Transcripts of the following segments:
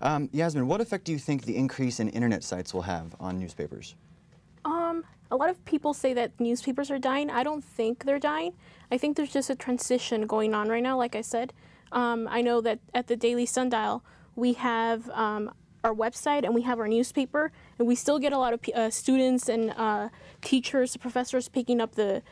Yazmín, what effect do you think the increase in internet sites will have on newspapers? A lot of people say that newspapers are dying. I don't think they're dying. I think there's just a transition going on right now, like I said. I know that at the Daily Sundial, we have our website and we have our newspaper, and we still get a lot of students and teachers, professors picking up the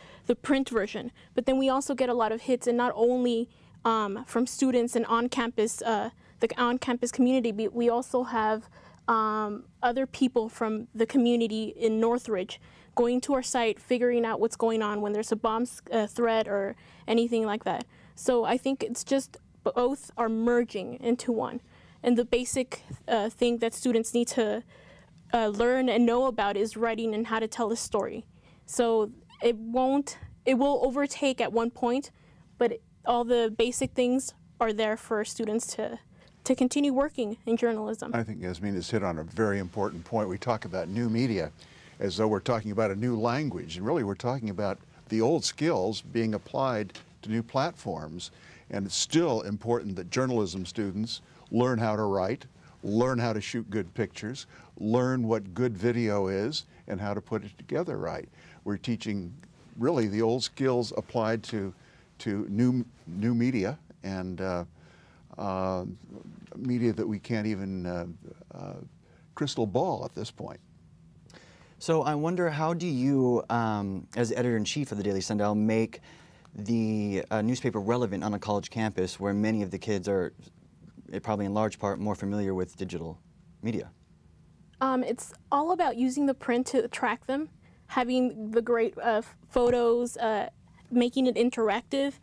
print version. But then we also get a lot of hits, and not only from students and on-campus, the on-campus community, but we also have other people from the community in Northridge going to our site, figuring out what's going on when there's a bomb threat or anything like that. So I think it's just both are merging into one. And the basic thing that students need to learn and know about is writing and how to tell a story. So it will overtake at one point, but all the basic things are there for students to continue working in journalism. I think Yazmín has hit on a very important point. We talk about new media as though we're talking about a new language, and really we're talking about the old skills being applied to new platforms. And it's still important that journalism students learn how to write, learn how to shoot good pictures, learn what good video is, and how to put it together right. We're teaching really the old skills applied to new media, and media that we can't even crystal ball at this point. So I wonder, how do you, as editor-in-chief of the Daily Sundial, make the newspaper relevant on a college campus where many of the kids are, probably in large part, more familiar with digital media? It's all about using the print to attract them, having the great photos, making it interactive,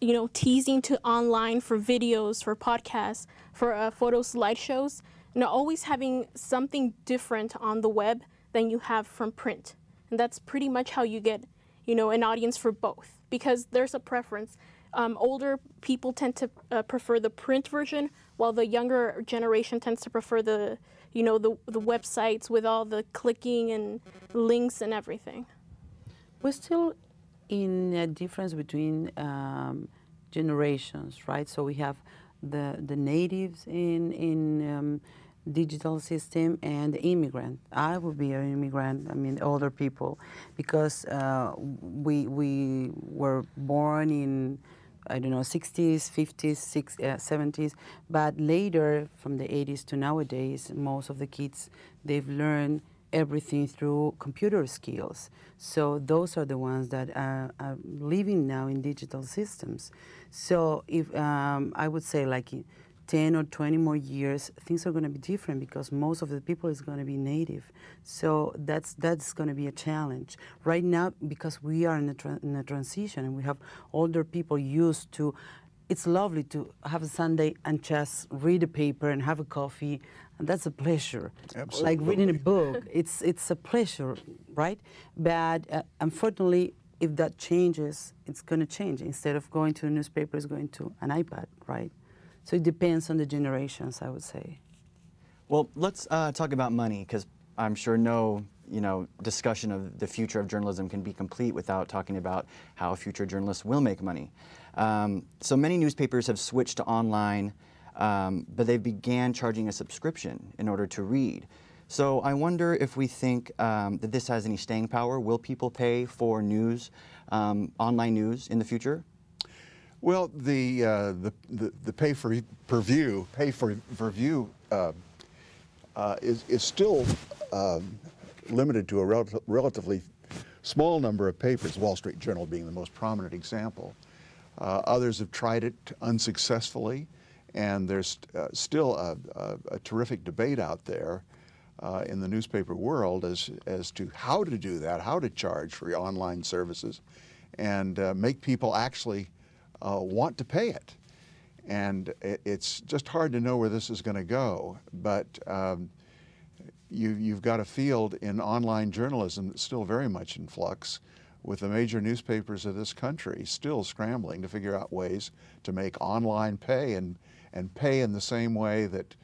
you know, teasing to online for videos, for podcasts, for photo slideshows, and always having something different on the web than you have from print. And that's pretty much how you get, you know, an audience for both, because there's a preference. Older people tend to prefer the print version, while the younger generation tends to prefer the, you know, the websites with all the clicking and links and everything. We're still in a difference between generations, right? So we have the natives in digital system and the immigrant. I would be an immigrant, I mean older people, because we were born in, I don't know, 60s, 50s, 70s, but later from the 80s to nowadays, most of the kids, they've learned everything through computer skills. So those are the ones that are living now in digital systems. So if I would say like 10 or 20 more years, things are going to be different because most of the people is going to be native. So that's going to be a challenge. Right now, because we are in a transition and we have older people used to, it's lovely to have a Sunday and just read a paper and have a coffee, and that's a pleasure. Absolutely. Like reading a book, it's a pleasure, right? But unfortunately, if that changes, it's going to change. Instead of going to a newspaper, it's going to an iPad, right? So it depends on the generations, I would say. Well, let's talk about money, because I'm sure no discussion of the future of journalism can be complete without talking about how future journalists will make money. So many newspapers have switched to online, but they began charging a subscription in order to read. So I wonder if we think that this has any staying power. Will people pay for news, online news, in the future? Well, the pay per view is still limited to a relatively small number of papers, Wall Street Journal being the most prominent example. Others have tried it unsuccessfully, and there's still a terrific debate out there in the newspaper world as to how to do that, how to charge for your online services, and make people actually want to pay it. And it's just hard to know where this is going to go, but you've got a field in online journalism that's still very much in flux, with the major newspapers of this country still scrambling to figure out ways to make online pay and pay in the same way that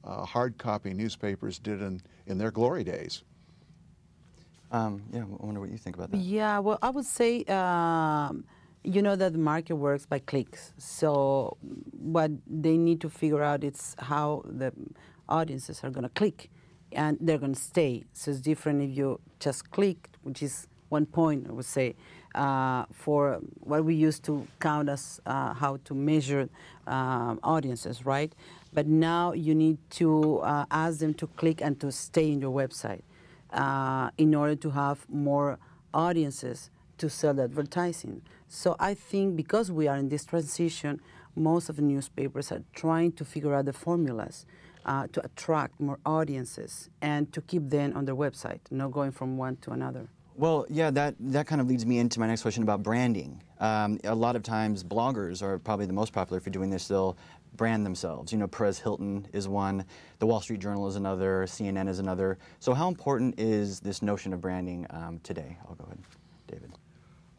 hard copy newspapers did in their glory days. Yeah, I wonder what you think about that. Yeah, well, I would say you know that the market works by clicks. So what they need to figure out is how the audiences are going to click, and they're going to stay. So it's different if you just click, which is 1 point, I would say, for what we used to count as how to measure audiences, right? But now you need to ask them to click and to stay in your website in order to have more audiences to sell advertising. So I think because we are in this transition, most of the newspapers are trying to figure out the formulas to attract more audiences and to keep them on their website, not going from one to another. Well, yeah, that kind of leads me into my next question about branding. A lot of times bloggers are probably the most popular for doing this. They'll brand themselves. You know, Perez Hilton is one, the Wall Street Journal is another, CNN is another. So how important is this notion of branding today? I'll go ahead, David.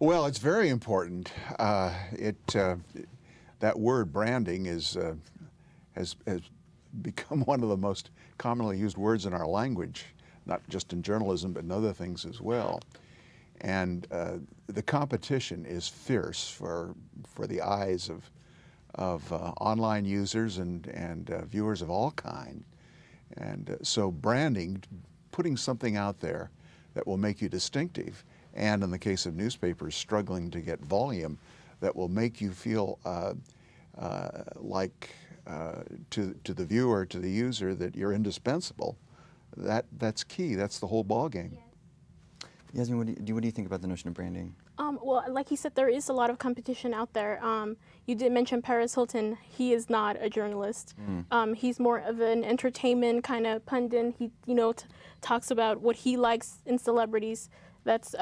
Well, it's very important. That word branding has become one of the most commonly used words in our language, not just in journalism, but in other things as well. And the competition is fierce for the eyes of online users and viewers of all kinds. And so branding, putting something out there that will make you distinctive, and in the case of newspapers, struggling to get volume, that will make you feel like to the viewer, to the user, that you're indispensable. That's key. That's the whole ball game. Yazmín, what do you think about the notion of branding? Well, like he said, there is a lot of competition out there. You did mention Perez Hilton. He is not a journalist. He's more of an entertainment kind of pundit. He, talks about what he likes in celebrities. That's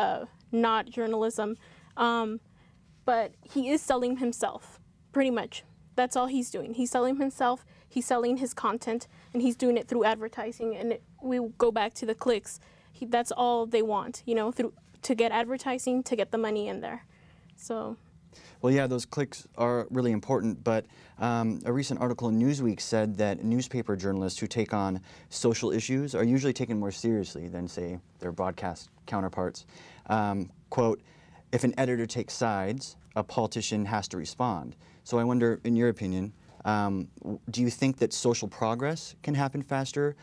not journalism. But he is selling himself, pretty much. That's all he's doing. He's selling himself, he's selling his content, and he's doing it through advertising. And we go back to the clicks. That's all they want, to get advertising, to get the money in there. So. Well, yeah, those clicks are really important, but a recent article in Newsweek said that newspaper journalists who take on social issues are usually taken more seriously than, say, their broadcast counterparts. Quote, if an editor takes sides, a politician has to respond. So I wonder, in your opinion, do you think that social progress can happen faster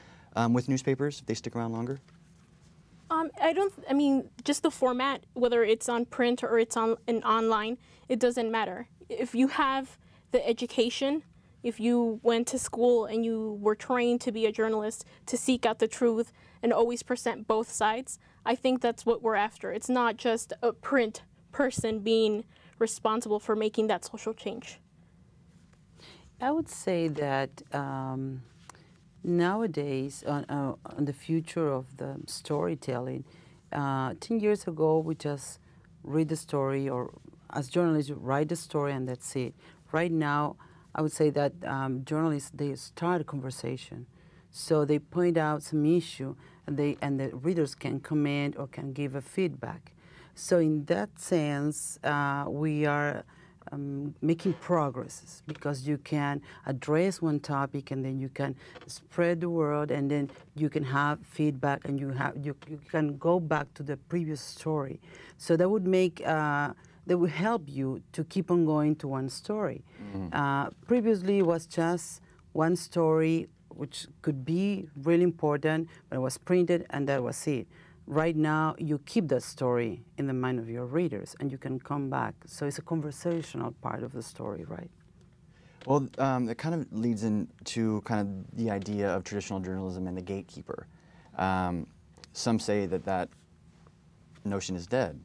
with newspapers if they stick around longer? Just the format, whether it's on print or it's on online, it doesn't matter. If you have the education, if you went to school and you were trained to be a journalist, to seek out the truth and always present both sides, I think that's what we're after. It's not just a print person being responsible for making that social change. I would say that nowadays, on the future of the storytelling, 10 years ago we just read the story, or as journalists you write the story and that's it. Right now, I would say that journalists, they start a conversation. So they point out some issue and the readers can comment or can give a feedback. So in that sense, we are making progress, because you can address one topic and then you can spread the word, and then you can have feedback, and you can go back to the previous story. So that would make that would help you to keep on going to one story. Previously, it was just one story, which could be really important, but it was printed and that was it. Right now, you keep that story in the mind of your readers, and you can come back. So it's a conversational part of the story, right? Well, it kind of leads into kind of the idea of traditional journalism and the gatekeeper. Some say that notion is dead.